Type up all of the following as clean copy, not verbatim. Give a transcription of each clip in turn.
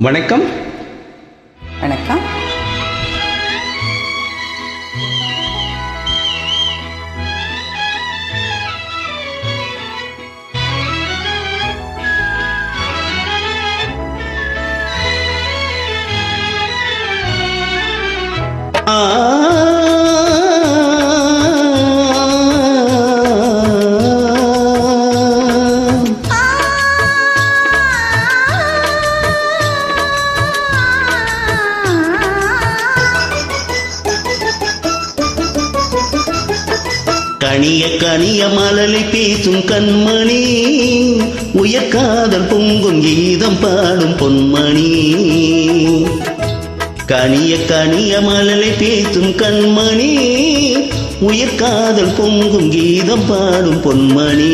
வணக்கம். வணக்கம். கனிய கனிய மலலை பேசும் கண்மணி, உயர்காதல் பொங்கும் கீதம் பாடும் பொன்மணி. கனிய கனிய மலலை பேசும் கண்மணி, உயர்காதல் பொங்கும் கீதம் பாடும் பொன்மணி.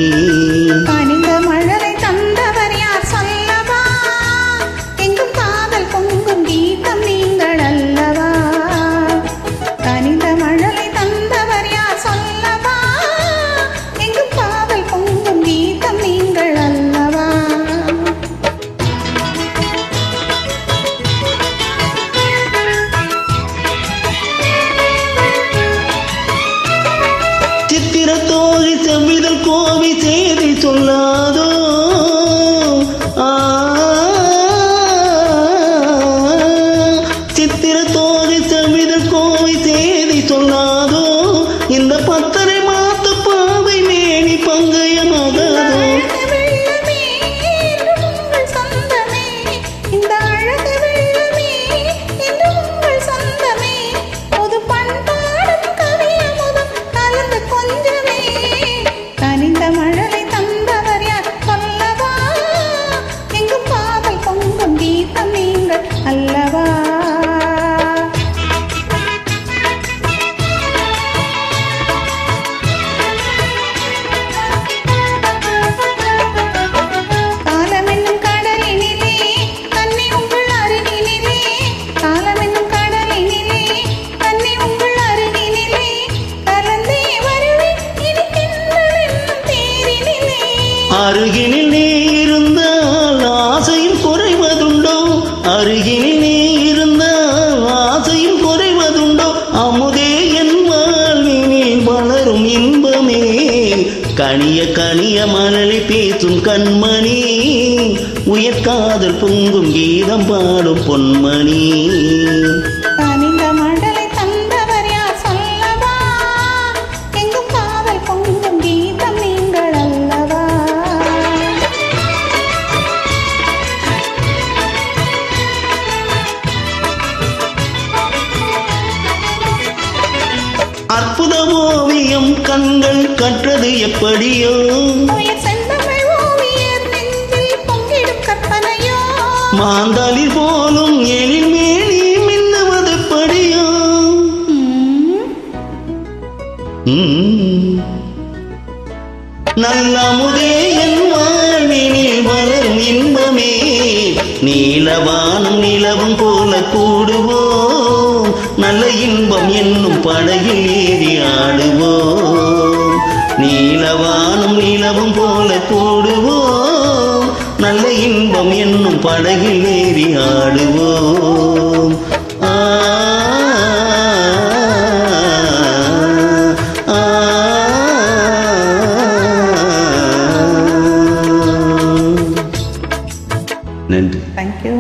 தோழி செவ்விதழ் கோவி செய்தி சொல்லாதோ, சித்திர தோழி செவ்விதழ் கோவி செய்தி சொல்லாதோ, இந்த பத்தரை மாத்த பாவை மேனி பங்கயமாகாதோ. அருகினில் நீ இருந்தால் ஆசையும் குறைவதுண்டோ, அருகினில் நீ இருந்தால் ஆசையும் குறைவதுண்டோ, அமுதே என் வாழ்வினில் வளரும் இன்பமே. கனிய கனிய மலலை பேசும் கண்மணி, உயர்காதல் பொங்கும் கீதம் பாடும் பொன்மணி. அற்புத ஓவியம் கண்கள் கற்றது எப்படியோ, மாந்தளிர் போலும் எழில் மேனி மின்னுவது எப்படியோ. நல்ல அமுதே என் வாழ்வினில் வளரும் இன்பமே. நீலவானும் நிலவும் போல கூடுவோம், நல்ல இன்பம் என்னும் படகில் ஏறி ஆடுவோம். நீலவானும் நிலவும் போல கூடுவோம், நல்ல இன்பம் என்னும் படகில் ஏறி ஆடுவோம். நன்றி. தேங்க்யூ.